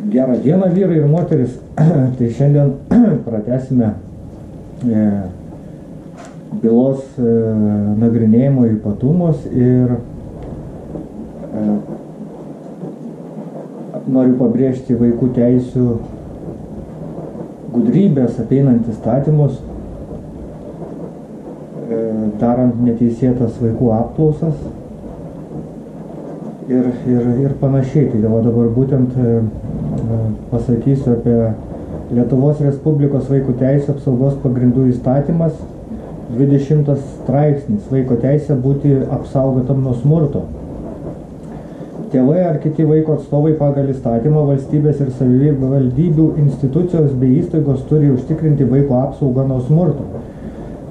Gerą dieną, vyrai ir moteris. Tai šiandien pratęsime bylos nagrinėjimo ypatumus ir noriu pabrėžti vaikų teisių gudrybės apeinant įstatymus, darant neteisėtas vaikų apklausas ir panašiai. Tai dabar būtent pasakysiu apie Lietuvos Respublikos vaikų teisių apsaugos pagrindų įstatymas, 20 straipsnis, vaiko teisė būti apsaugotam nuo smurto. Tėvai ar kiti vaiko atstovai pagal įstatymą, valstybės ir savivaldybių institucijos bei įstaigos turi užtikrinti vaiko apsaugą nuo smurto.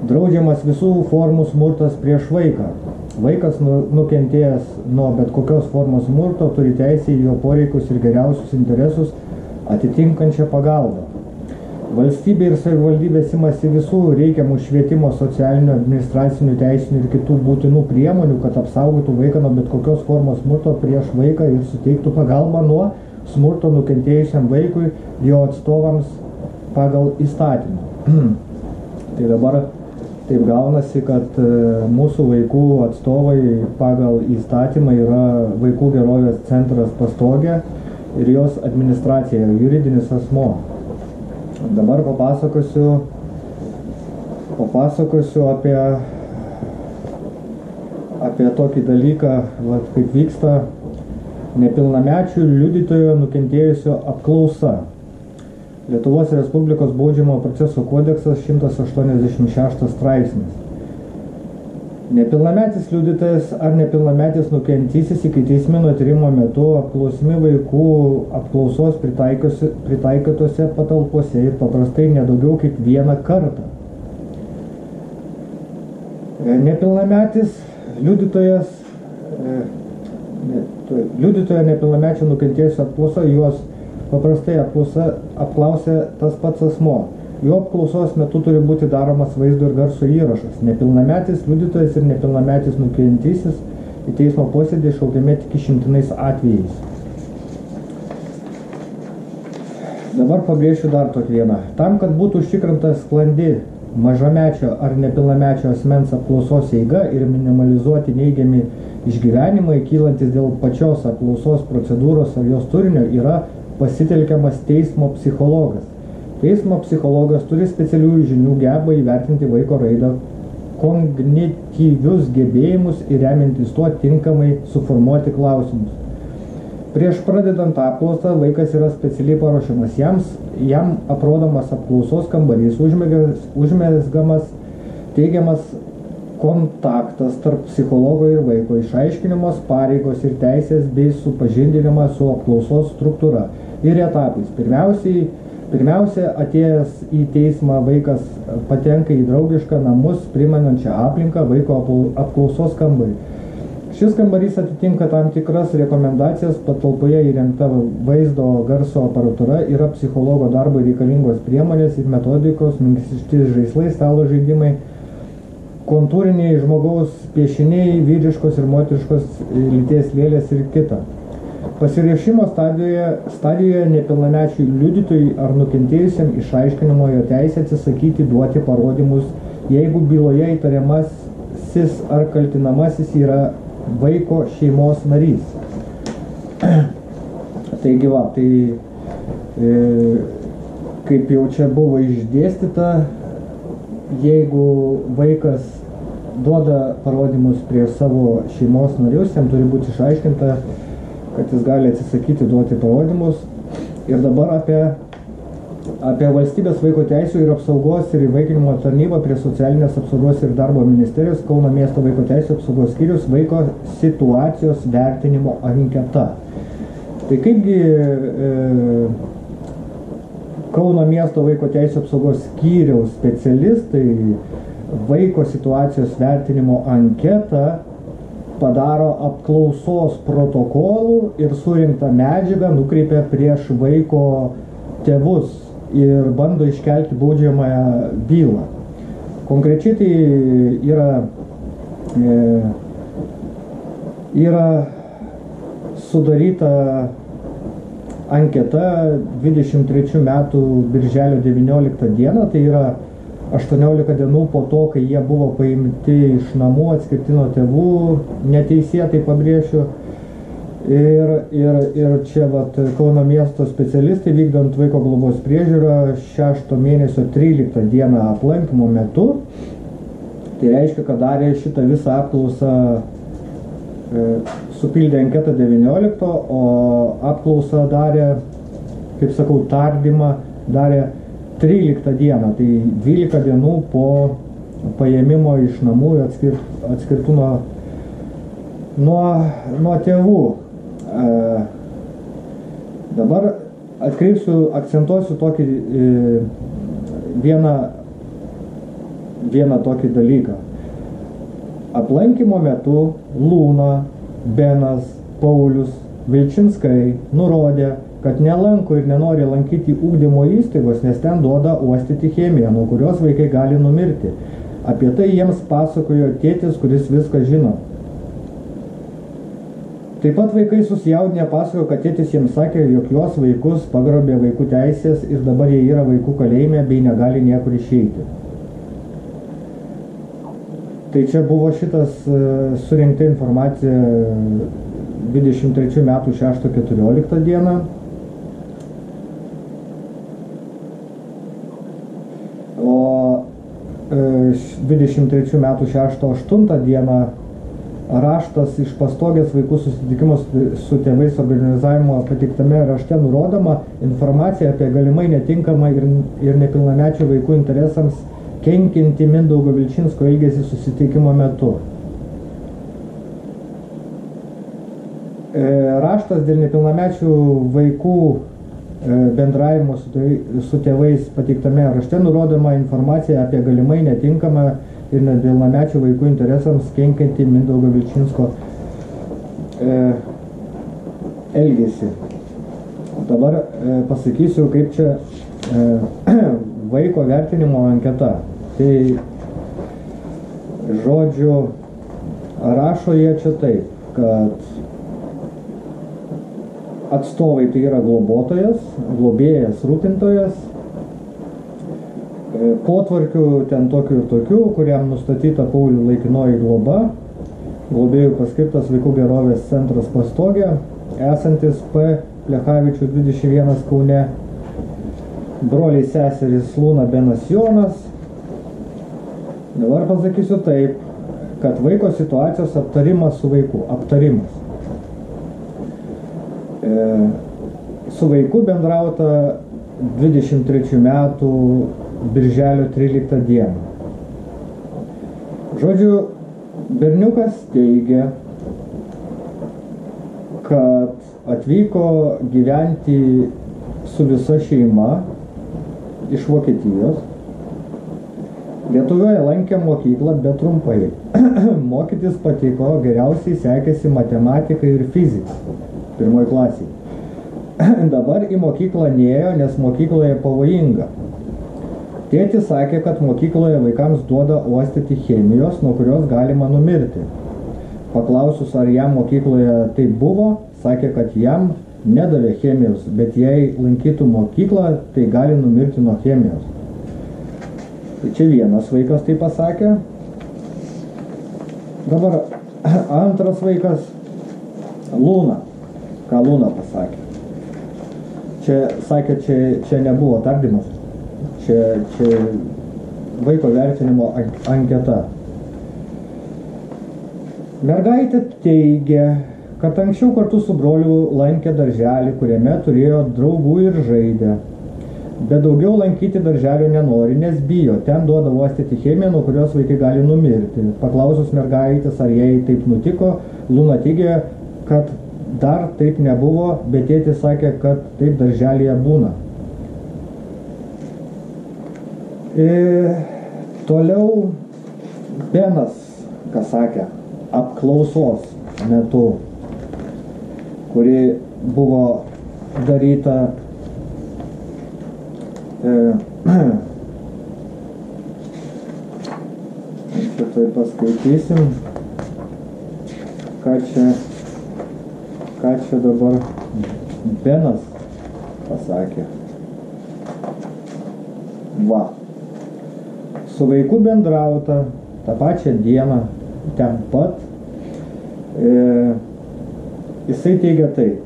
Draudžiamas visų formų smurtas prieš vaiką. Vaikas nukentėjęs nuo bet kokios formos smurto turi teisę į jo poreikius ir geriausius interesus atitinkančią pagalbą. Valstybė ir savivaldybės imasi visų reikiamų švietimo, socialinių, administracinių, teisinių ir kitų būtinų priemonių, kad apsaugotų vaiką nuo bet kokios formos smurto prieš vaiką ir suteiktų pagalbą nuo smurto nukentėjusiam vaikui, jo atstovams pagal įstatymą. Tai dabar taip gaunasi, kad mūsų vaikų atstovai pagal įstatymą yra Vaikų gerovės centras Pastogė ir jos administracija, juridinis asmuo. Dabar papasakosiu apie tokį dalyką, kaip vyksta nepilnamečių liudytojo nukentėjusio apklausa. Lietuvos Respublikos baudžiamojo proceso kodeksas 186 straipsnis. Nepilnametis liudytojas ar nepilnametis nukentėjusysis ikiteisminio tyrimo metu apklausimi vaikų apklausos pritaikytose patalpose ir paprastai nedaugiau kaip vieną kartą. Nepilnametis liudytojo nepilnamečio nukentėjusio apklausa, juos paprastai apklausė tas pats asmo. Jo apklausos metu turi būti daromas vaizdo ir garso įrašas. Nepilnametis liudytojas ir nepilnametis nukentėjusysis į teismo posėdį šaukiami tik išimtinais atvejais. Dabar pabrėšiu dar tokį vieną. Tam, kad būtų užtikrinta sklandi mažamečio ar nepilnamečio asmens apklausos eiga ir minimalizuoti neigiami išgyvenimai, kylantis dėl pačios apklausos procedūros ar jos turinio, yra pasitelkiamas teismo psichologas. Teismo psichologas turi specialiųjų žinių, geba įvertinti vaiko raidą, kognityvius gebėjimus ir remiantis tuo tinkamai suformuoti klausimus. Prieš pradedant apklausą vaikas yra specialiai paruošiamas. Jam aprodomas apklausos kambarys, užmezgamas teigiamas kontaktas tarp psichologo ir vaiko, išaiškinamos pareigos ir teisės bei supažindinimas su apklausos struktūra ir etapais. Pirmiausia, atėjęs į teismą vaikas patenka į draugišką namus primenančią aplinką vaiko apklausos kambarį. Šis kambarys atitinka tam tikras rekomendacijas, patalpoje įrengta vaizdo garso aparatūra, yra psichologo darbo reikalingos priemonės ir metodikos, minkšti žaislai, stalo žaidimai, kontūriniai žmogaus piešiniai, vyriškos ir moteriškos lyties lėlės ir kita. Pasiruošimo stadijoje nepilnamečiui liudytojui ar nukentėjusiam išaiškinama jo teisė atsisakyti duoti parodymus, jeigu byloje įtariamasis ar kaltinamasis yra vaiko šeimos narys. Taigi kaip jau čia buvo išdėstyta, jeigu vaikas duoda parodymus prieš savo šeimos narius, jam turi būti išaiškinta, kad jis gali atsisakyti duoti parodymus. Ir dabar apie valstybės vaiko teisių ir apsaugos ir įvaikinimo tarnybą prie socialinės apsaugos ir darbo ministerijos Kauno miesto vaiko teisių apsaugos skyrius vaiko situacijos vertinimo anketa. Tai kaipgi Kauno miesto vaiko teisių apsaugos skyriaus specialistai vaiko situacijos vertinimo anketą padaro apklausos protokolų ir surinktą medžiagą nukreipia prieš vaiko tėvus ir bando iškelti baudžiamąją bylą. Konkrečiai tai yra sudaryta anketa 23 metų birželio 19 dieną, tai yra 18 dienų po to, kai jie buvo paimti iš namų, atskirti nuo tėvų, neteisėtai pabrėšiu. Ir čia vat, Kauno miesto specialistai vykdant vaiko globos priežiūrą 6 mėnesio 13 dieną aplankymo metu. Tai reiškia, kad darė šitą visą apklausą, supildė anketą 19, o apklausą darė, kaip sakau, tardymą darė 13 dieną, tai 12 dienų po paėmimo iš namų atskirtų nuo tėvų. Dabar akcentuosiu tokį vieną tokį dalyką. Aplankymo metu Lūna, Benas, Paulius, Vilčinskai nurodė, kad nelanko ir nenori lankyti ugdymo įstaigos, nes ten duoda uostyti chemiją, nuo kurios vaikai gali numirti. Apie tai jiems pasakojo tėtis, kuris viską žino. Taip pat vaikai susijaudinę pasakojo, kad tėtis jiems sakė, jog jos vaikus pagrobė vaikų teisės ir dabar jie yra vaikų kalėjime bei negali niekur išeiti. Tai čia buvo šitas surinkta informacija 23 metų 6.14 dieną. O 23 metų 6.8 dieną raštas iš pastogės vaikų susitikimo su tėvais organizavimo pateiktame rašte nurodoma informacija apie galimai netinkamą ir nepilnamečių vaikų interesams kenkinti Mindaugo Vilčinsko elgesį susitikimo metu. Raštas dėl nepilnamečių vaikų bendravimo su tėvais pateiktame rašte nurodoma informacija apie galimai netinkamą ir nepilnamečių vaikų interesams kenkiantį Mindaugo Vilčinsko elgesį. Dabar pasakysiu, kaip čia vaiko vertinimo anketa. Tai žodžiu, rašo jie čia taip, kad atstovai tai yra globotojas, globėjas, rūpintojas, potvarkių ten tokių ir tokių, kuriam nustatyta Paulių laikinoji globa, globėjų paskirtas Vaikų gerovės centras Pastogė, esantis P. Plechavičių 21 Kaune, broliai seserys Lūna, Benas, Jonas. Dabar pasakysiu taip, kad vaiko situacijos aptarimas su vaiku. Aptarimas. Su vaiku bendrauta 23 metų birželio 13 dieną. Žodžiu, berniukas teigia, kad atvyko gyventi su visa šeima iš Vokietijos. Lietuvoje lankė mokyklą, bet trumpai. Mokytis patiko, geriausiai sekėsi matematika ir fizika, 1 klasiai. Dabar į mokyklą nėjo, nes mokykloje pavojinga. Tėtis sakė, kad mokykloje vaikams duoda uostyti chemijos, nuo kurios galima numirti. Paklausus, ar jam mokykloje taip buvo, sakė, kad jam nedavė chemijos, bet jei lankytų mokyklą, tai gali numirti nuo chemijos. Tai čia vienas vaikas tai pasakė. Dabar antras vaikas, Lūna. Ką Lūna pasakė? Čia sakė, čia nebuvo tardymas. Čia vaiko vertinimo anketa. Mergaitė teigia, kad anksčiau kartu su broliu lankė darželį, kuriame turėjo draugų ir žaidė. Bet daugiau lankyti darželio nenori, nes bijo. Ten duoda uostyti chemiją, nuo kurios vaikai gali numirti. Paklausus mergaitės, ar jai taip nutiko, Lūna teigia, kad dar taip nebuvo, bet tėtis sakė, kad taip darželyje būna. Toliau Benas, ką sakė, apklausos metu, kuri buvo daryta čia tai paskaitysim, ką čia dabar Benas pasakė. Va. Su vaiku bendrauta tą pačią dieną, ten pat. Jisai teigia taip.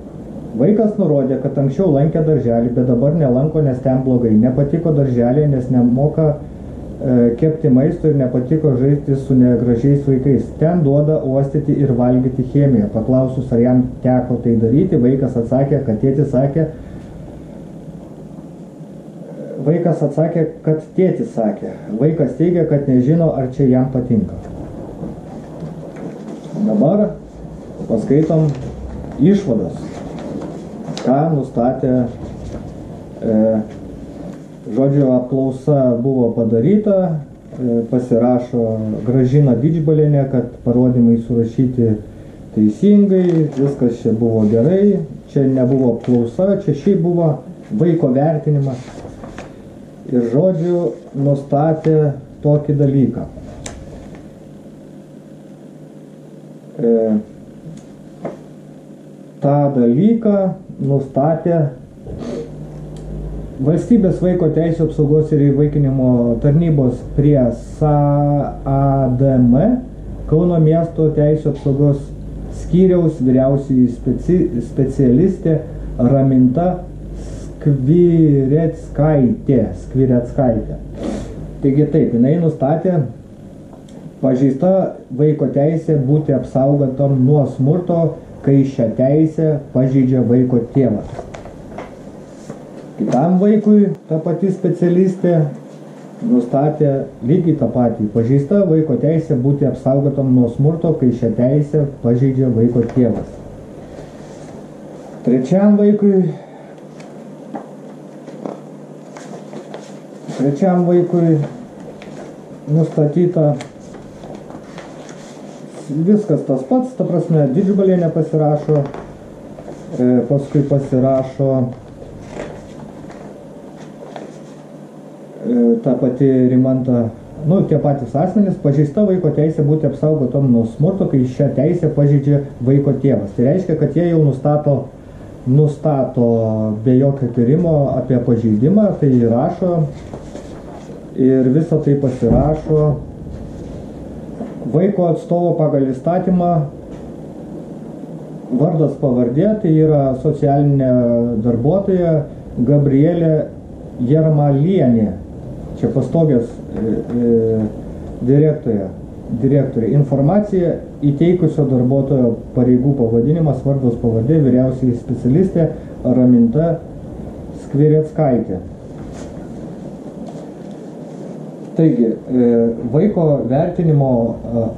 Vaikas nurodė, kad anksčiau lankė darželį, bet dabar nelanko, nes ten blogai. Nepatiko darželį, nes nemoka kepti maisto ir nepatiko žaisti su negražiais vaikais. Ten duoda uostyti ir valgyti chemiją. Paklausus, ar jam teko tai daryti, vaikas atsakė, kad tėtis sakė, Vaikas teigia, kad nežino, ar čia jam patinka. Dabar paskaitom išvadas, ką nustatė, žodžiu, apklausa buvo padaryta, pasirašo Gražina Didžbalienė, kad parodymai surašyti teisingai, viskas čia buvo gerai, čia nebuvo apklausa, čia šiaip buvo vaiko vertinimas. Ir žodžiu, nustatė tokį dalyką. tą dalyką nustatė Valstybės vaiko teisių apsaugos ir įvaikinimo tarnybos prie SAADM Kauno miesto teisių apsaugos skyriaus vyriausioji specialistė Raminta Skvireckaitė. Taigi taip, jinai nustatė pažeista vaiko teisė būti apsaugotam nuo smurto, kai šią teisę pažeidžia vaiko tėvas. Kitam vaikui ta pati specialistė nustatė lygiai tą patį. Pažeista vaiko teisė būti apsaugotam nuo smurto, kai šią teisę pažeidžia vaiko tėvas. Trečiam vaikui nustatyta viskas tas pats, ta prasme, Didžbalienė pasirašo, paskui pasirašo ta pati Rimanta, tie patys asmenys, pažeista vaiko teisė būti apsaugotam nuo smurto, kai šią teisę pažeidžia vaiko tėvas. Tai reiškia, kad jie jau nustato be jokio tyrimo apie pažeidimą, tai rašo ir visą tai pasirašo vaiko atstovo pagal įstatymą, vardas pavardė, tai yra socialinė darbuotoja Gabrielė Jarmalienė. Čia pastogės direktorė. Informacija įteikusio darbuotojo pareigų pavadinimas, vardas pavardė, vyriausioji specialistė Raminta Skvireckaitė. Taigi, vaiko vertinimo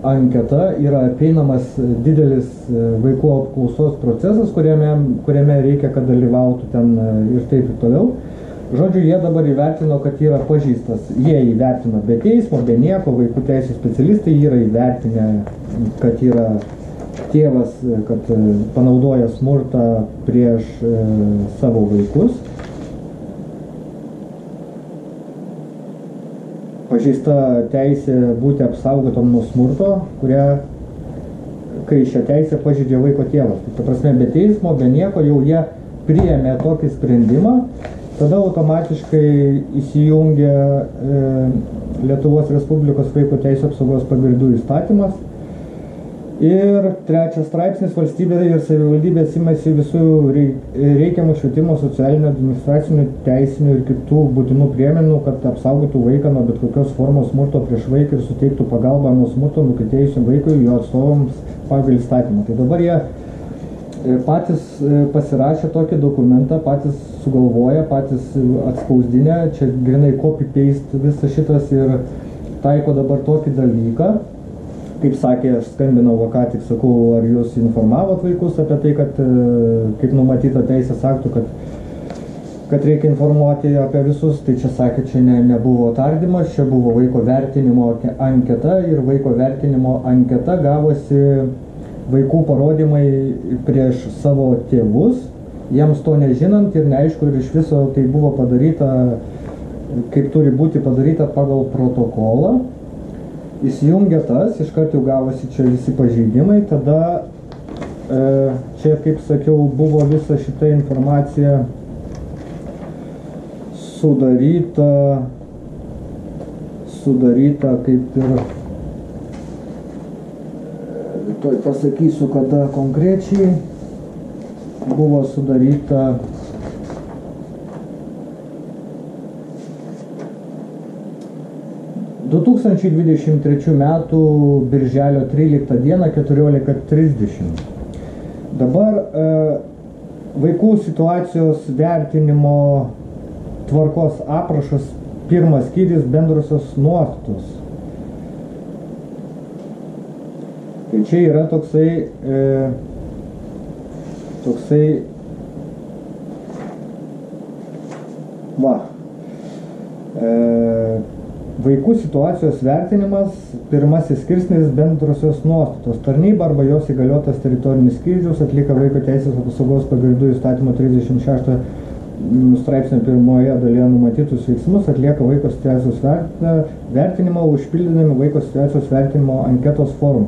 anketa yra apeinamas didelis vaikų apklausos procesas, kuriame reikia, kad dalyvautų ten ir taip ir toliau. Žodžiu, jie dabar įvertino, kad yra pažeistas. Jie įvertino be teismo, be nieko, vaikų teisų specialistai yra įvertinę, kad yra tėvas, kad panaudoja smurtą prieš savo vaikus. Pažeista teisė būti apsaugotam nuo smurto, kai šią teisę pažeidžia vaiko tėvas. Tai ta prasme, be teismo, be nieko, jau jie priėmė tokį sprendimą, tada automatiškai įsijungia Lietuvos Respublikos vaiko teisių apsaugos pagrindų įstatymas. Ir trečias straipsnis, valstybė ir savivaldybės imasi visų reikiamų švietimo, socialinių, administracinių, teisinių ir kitų būtinų priemonių, kad apsaugotų vaiką nuo bet kokios formos smurto prieš vaiką ir suteiktų pagalbą nuo smurto nukentėjusiam vaikui jo atstovams pagal įstatymą. Tai dabar jie patys pasirašė tokį dokumentą, patys sugalvoja, patys atspausdinę, čia grinai copy-paste visas šitas ir taiko dabar tokį dalyką. Kaip sakė, aš skambinau, ką tik sakau, ar jūs informavot vaikus apie tai, kad kaip numatyta teisės aktų, kad reikia informuoti apie visus, tai čia sakė, čia nebuvo tardymas, čia buvo vaiko vertinimo anketa ir vaiko vertinimo anketa gavosi vaikų parodymai prieš savo tėvus, jiems to nežinant ir neaišku, ir iš viso tai buvo padaryta, kaip turi būti padaryta pagal protokolą. Įsijungia tas, iškart jau gavosi čia visi pažeidimai, tada čia, kaip sakiau, buvo visa šita informacija sudaryta kaip ir, tuoj pasakysiu, kada konkrečiai buvo sudaryta 2023 metų birželio 13 dieną 14:30. Dabar vaikų situacijos vertinimo tvarkos aprašas, pirmas skyrius, bendrosios nuostatos. Tai čia yra toksai vaikų situacijos vertinimas, pirmasis skirsnis, bendrosios nuostatos. Tarnyba arba jos įgaliotas teritorinis skyrius atlieka vaiko teisės apsaugos pagrindų įstatymo 36 straipsnio pirmoje dalyje numatytus veiksmus, atlieka vaiko situacijos vertinimą, užpildydami vaiko situacijos vertinimo anketos formą.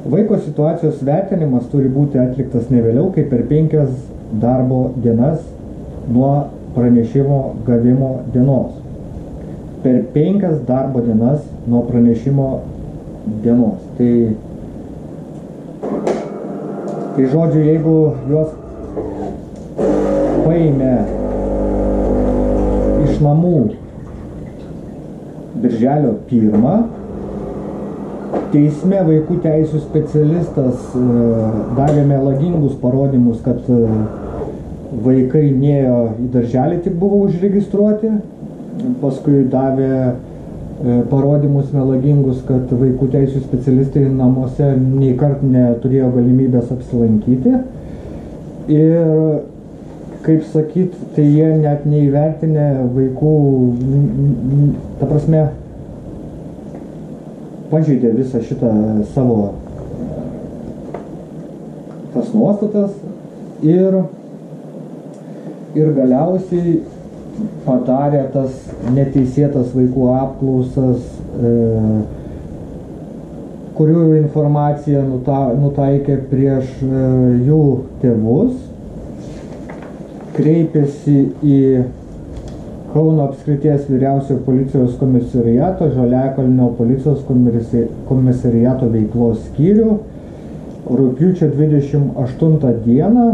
Vaiko situacijos vertinimas turi būti atliktas ne vėliau kaip per 5 darbo dienas nuo pranešimo gavimo dienos. Per 5 darbo dienas nuo pranešimo dienos. Tai žodžiu, jeigu juos paėmė iš namų birželio 1, teisme vaikų teisių specialistas davė melagingus parodymus, kad vaikai nėjo į darželį, tik buvo užregistruoti. Paskui davė parodymus melagingus, kad vaikų teisių specialistai namuose nei kart neturėjo galimybės apsilankyti. Ir, kaip sakyt, tai jie net neįvertinę vaikų, ta prasme, pažeidė visą šitą savo tas nuostatas ir galiausiai padarė tas neteisėtas vaikų apklausas, kurių informaciją nutaikė prieš jų tėvus, kreipėsi į Kauno apskrities vyriausiojo policijos komisariato, Žaliakalnio policijos komisariato veiklos skyrių rugpjūčio 28 dieną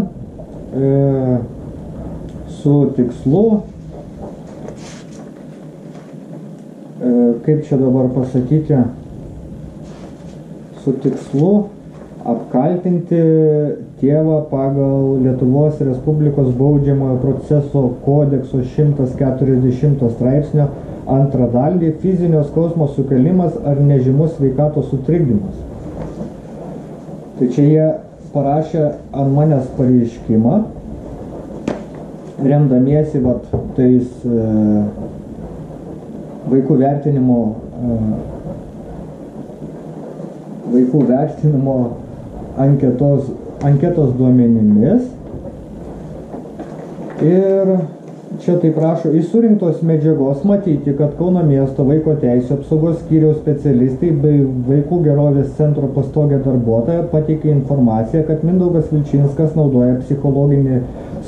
su tikslu, kaip čia dabar pasakyti, su tikslu apkaltinti tėvą pagal Lietuvos Respublikos baudžiamojo proceso kodekso 140 straipsnio antrą dalį fizinio skausmo sukelimas ar nežymus sveikatos sutrikdymas. Tai čia jie parašė ant manęs pareiškimą, remdamiesi tais vaikų vertinimo anketos duomenimis. Ir čia taip rašo, iš surinktos medžiagos matyti, kad Kauno miesto vaiko teisių apsaugos skyriaus specialistai bei vaikų gerovės centro pastogė darbuotoja pateikė informaciją, kad Mindaugas Vilčinskas naudoja psichologinį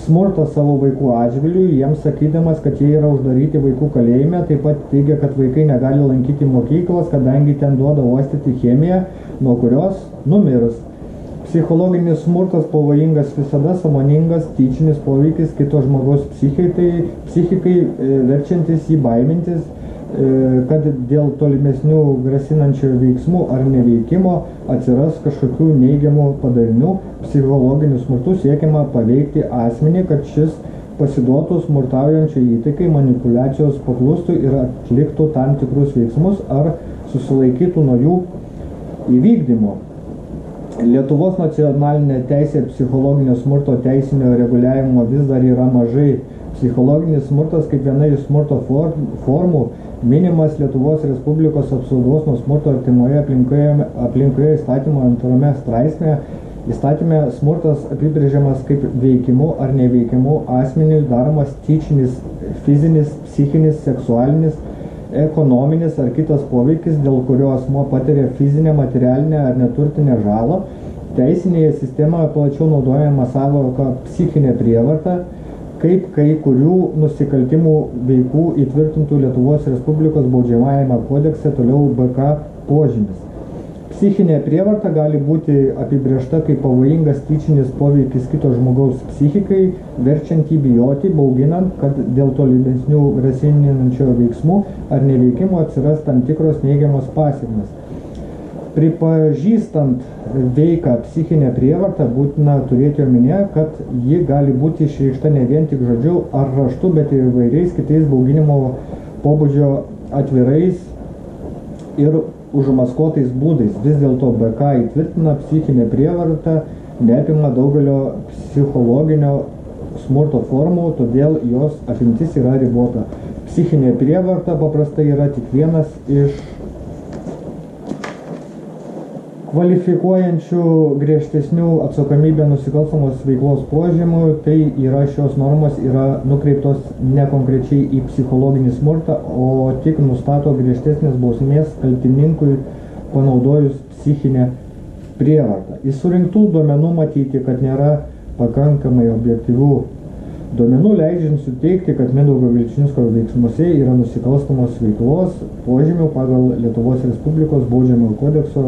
smurtą savo vaikų atžvilgiu, jiems sakydamas, kad jie yra uždaryti vaikų kalėjime, taip pat teigia, kad vaikai negali lankyti mokyklos, kadangi ten duoda uostyti chemiją, nuo kurios numirs. Psichologinis smurtas pavojingas visada, sąmoningas, tyčinis poveikis kito žmogaus psichikai, verčiantis jį baimintis, kad dėl tolimesnių grasinančių veiksmų ar neveikimo atsiras kažkokių neigiamų padarinių. Psichologiniu smurtu siekiama paveikti asmenį, kad šis pasiduotų smurtaujančio įtaikai, manipulacijos paklustų ir atliktų tam tikrus veiksmus ar susilaikytų nuo jų įvykdymo. Lietuvos nacionalinė teisė psichologinio smurto teisinio reguliavimo vis dar yra mažai. Psichologinis smurtas kaip viena iš smurto formų minimas Lietuvos Respublikos apsaugos nuo smurto artimoje aplinkoje įstatymo 2 straipsnėje. Įstatyme smurtas apibrėžiamas kaip veikimu ar neveikimu asmeniui daromas tyčinis, fizinis, psichinis, seksualinis, ekonominis ar kitas poveikis, dėl kurio asmuo patiria fizinę, materialinę ar neturtinę žalą. Teisinėje sistemoje plačiau naudojama sąvoka psichinė prievarta, kaip kai kurių nusikaltimų veikų įtvirtintų Lietuvos Respublikos baudžiamajame kodekse, toliau BK požymis. Psichinė prievarta gali būti apibrėžta kaip pavojingas tyčinis poveikis kito žmogaus psichikai, verčiant jį bijoti, bauginant, kad dėl tolimesnių grasinančio veiksmų ar neveikimo atsiras tam tikros neigiamos pasekmės. Pripažįstant veiką psichinę prievartą būtina turėti omenyje, kad ji gali būti išreikšta ne vien tik žodžiu ar raštu, bet ir įvairiais kitais bauginimo pobūdžio atvirais ir užmaskuotais būdais. Vis dėlto BK įtvirtina psichinę prievartą neapima daugelio psichologinio smurto formų, todėl jos apimtis yra ribota. Psichinė prievarta paprastai yra tik vienas iš kvalifikuojančių griežtesnių atsakomybę nusikalstamos veiklos požymių, tai yra šios normos yra nukreiptos ne konkrečiai į psichologinį smurtą, o tik nustato griežtesnės bausmės kaltininkui panaudojus psichinę prievartą. Iš surinktų duomenų matyti, kad nėra pakankamai objektyvių duomenų leidžiant suteikti, kad Mindaugo Vilčinsko veiksmuose yra nusikalstamos veiklos požymių pagal Lietuvos Respublikos baudžiamojo kodekso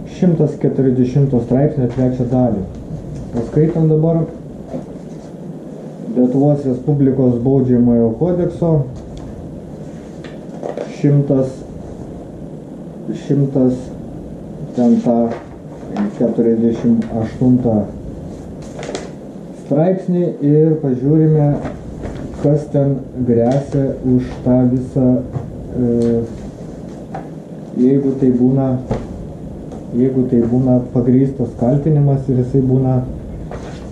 140 straipsnio 3 dalį. Paskaitom dabar Lietuvos Respublikos baudžiamojo kodekso 148 straipsnį ir pažiūrime, kas ten gresia už tą visą, jeigu tai būna pagrįstas kaltinimas ir jisai būna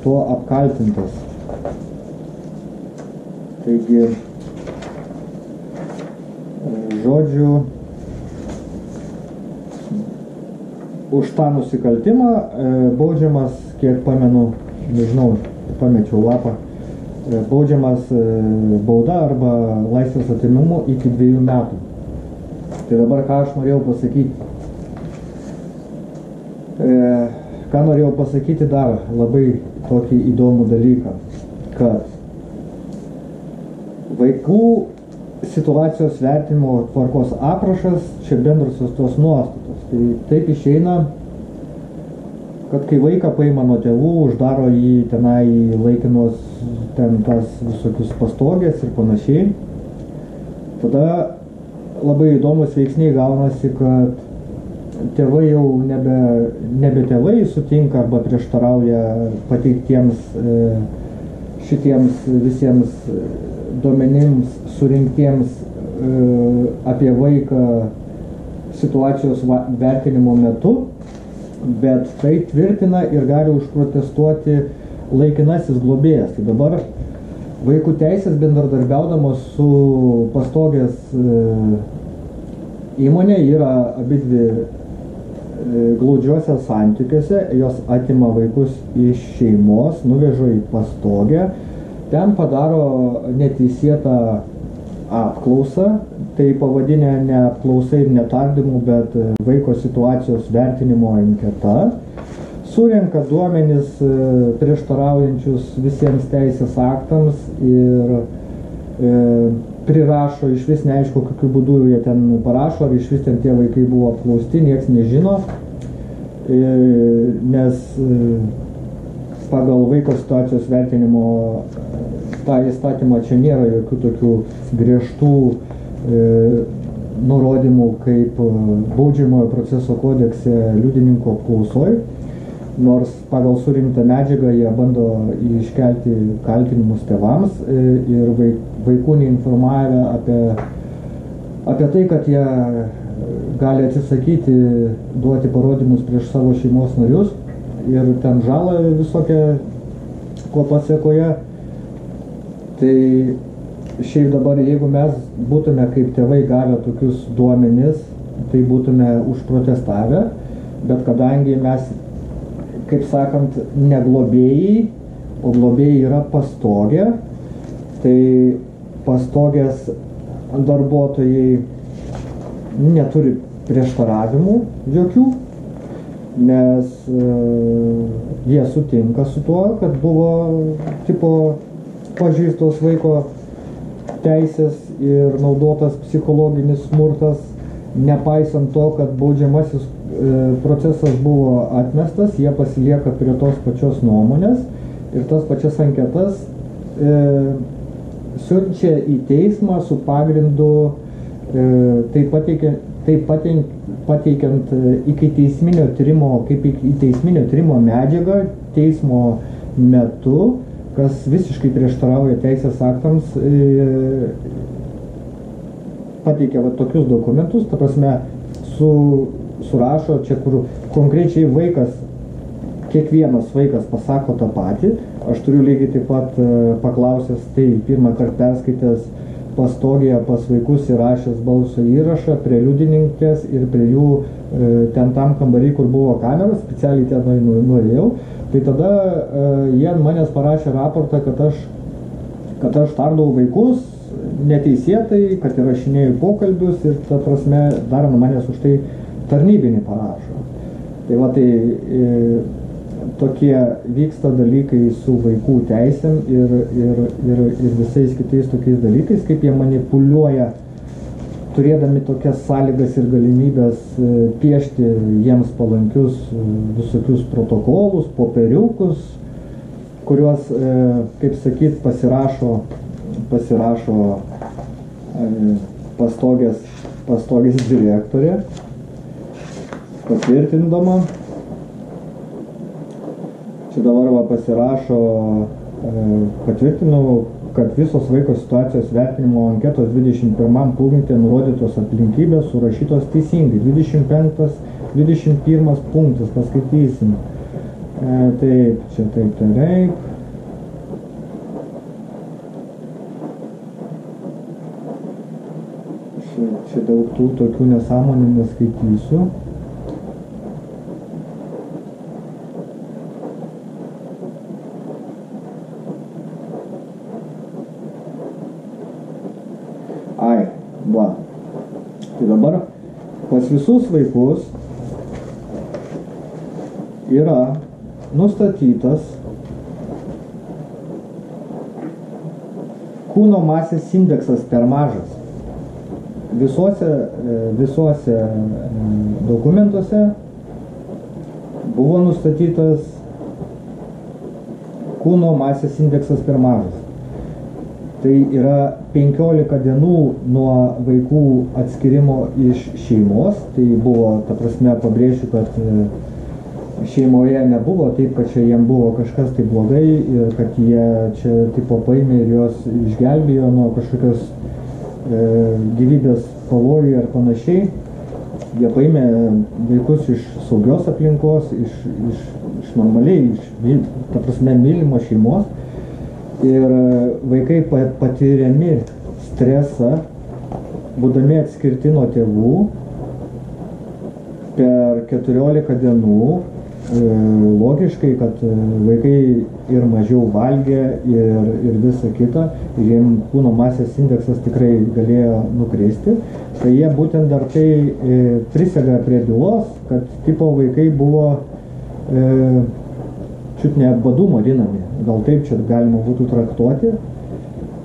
tuo apkaltintas. Taigi, žodžiu, už tą nusikaltimą baudžiamas, kiek pamenu, nežinau, pamečiau lapą, baudžiamas bauda arba laisvės atėmimu iki 2 metų. Tai dabar ką aš norėjau pasakyti? Ką norėjau pasakyti dar labai tokį įdomų dalyką, kad vaikų situacijos vertinimo tvarkos aprašas, čia bendrosios tos nuostatos. Tai taip išeina, kad kai vaiką paima nuo tėvų, uždaro jį tenai laikinos ten tas visokius pastogės ir panašiai, tada labai įdomus veiksniai gaunasi, kad tėvai jau nebe tėvai sutinka arba prieštarauja pateiktiems šitiems visiems duomenims surinktiems apie vaiką situacijos vertinimo metu, bet tai tvirtina ir gali užprotestuoti laikinasis globėjas. Tai dabar vaikų teisės bendradarbiaudamos su pastogės įmonė yra abidvi glaudžiuose santykiuose, jos atima vaikus iš šeimos, nuveža į pastogę, ten padaro neteisėtą apklausą, tai pavadinę ne apklausai ir netardymų, bet vaiko situacijos vertinimo anketa, surenka duomenis prieštaraujančius visiems teisės aktams ir prirašo, iš vis neaišku, kokiu būdu jie ten parašo, ar iš vis ten tie vaikai buvo apklausti, nieks nežino, nes pagal vaiko situacijos vertinimo tą įstatymą čia nėra jokių tokių griežtų nurodymų kaip baudžiamojo proceso kodekse liudininkų apklausoj, nors pagal surinktą medžiagą jie bando iškelti kaltinimus tėvams ir vaikų neinformavę apie tai, kad jie gali atsisakyti duoti parodymus prieš savo šeimos narius ir ten žalą visokią, ko pasiekoje. Tai šiaip dabar, jeigu mes būtume kaip tėvai gavę tokius duomenis, tai būtume užprotestavę, bet kadangi mes, kaip sakant, ne globėjai, o globėjai yra pastogė, tai pastogės darbuotojai neturi prieštaravimų jokių, nes jie sutinka su tuo, kad buvo tipo pažeistos vaiko teisės ir naudotas psichologinis smurtas, nepaisant to, kad baudžiamasis procesas buvo atmestas, jie pasilieka prie tos pačios nuomonės ir tas pačias anketas siunčia į teismą su pagrindu pateikiant ikiteisminio tyrimo, kaip ikiteisminio tyrimo medžiagą teismo metu, kas visiškai prieštarauja teisės aktams, pateikia va tokius dokumentus, ta prasme, surašo čia, kur konkrečiai vaikas, kiekvienas vaikas pasako tą patį. Aš turiu lygiai taip pat paklausęs, tai pirmą kartą perskaitęs pastogėje pas vaikus įrašęs balso įrašą prie liudininkės ir prie jų ten tam kambarį, kur buvo kameros, specialiai ten nuėjau. Tai tada jie manęs parašė raportą, kad aš tardau vaikus neteisėtai, kad įrašinėjau pokalbius ir, ta prasme, dar manęs už tai tarnybinį parašo. Tai va, tokie vyksta dalykai su vaikų teisėm ir visais kitais tokiais dalykais, kaip jie manipuliuoja, turėdami tokias sąlygas ir galimybės piešti jiems palankius visokius protokolus, popieriukus, kuriuos, kaip sakyt, pasirašo pastogės direktorė, patvirtindama. Čia dabar va pasirašo, patvirtinau, kad visos vaiko situacijos vertinimo anketos 21 punkte nurodytos aplinkybės surašytos teisingai. 21 punktas, paskaitysim. Taip, čia taip. Čia daug tų tokių nesąmonių neskaitysiu. Tai dabar pas visus vaikus yra nustatytas kūno masės indeksas per mažas. Visuose dokumentuose buvo nustatytas kūno masės indeksas per mažas. Tai yra 15 dienų nuo vaikų atskirimo iš šeimos. Tai buvo, ta prasme, pabrėžiu, kad šeimoje nebuvo taip, kad čia jiem buvo kažkas tai blogai ir kad jie čia tipo paėmė ir juos išgelbėjo nuo kažkokios gyvybės pavojų ir panašiai. Jie paėmė vaikus iš saugios aplinkos, iš normaliai, ta prasme, mylimo šeimos. Ir vaikai patiriami stresą, būdami atskirti nuo tėvų per 14 dienų, logiškai, kad vaikai ir mažiau valgė ir visa kita, ir jiems kūno masės indeksas tikrai galėjo nukristi. Tai jie būtent dar tai prisega prie bylos, kad tipo vaikai buvo čiut ne badu marinami. Gal taip čia galima būtų traktuoti.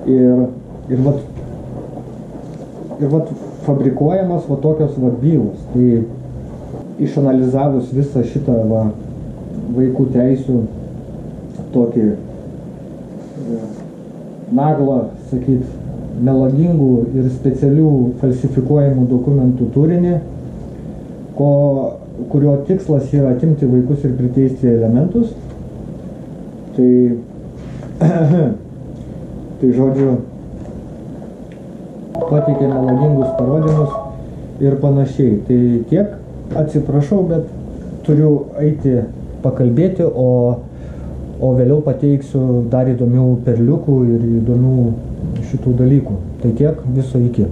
Ir vat fabrikuojamas va tokios va bylos. Tai išanalizavus visą šitą va vaikų teisių tokį naglą, sakyt, melagingų ir specialių falsifikuojamų dokumentų turinį, kurio tikslas yra atimti vaikus ir priteisti elementus. Tai žodžiu, pateikė melagingus parodymus ir panašiai. Tai tiek, atsiprašau, bet turiu eiti pakalbėti, o vėliau pateiksiu dar įdomių perliukų ir įdomių šitų dalykų. Tai tiek, viso iki.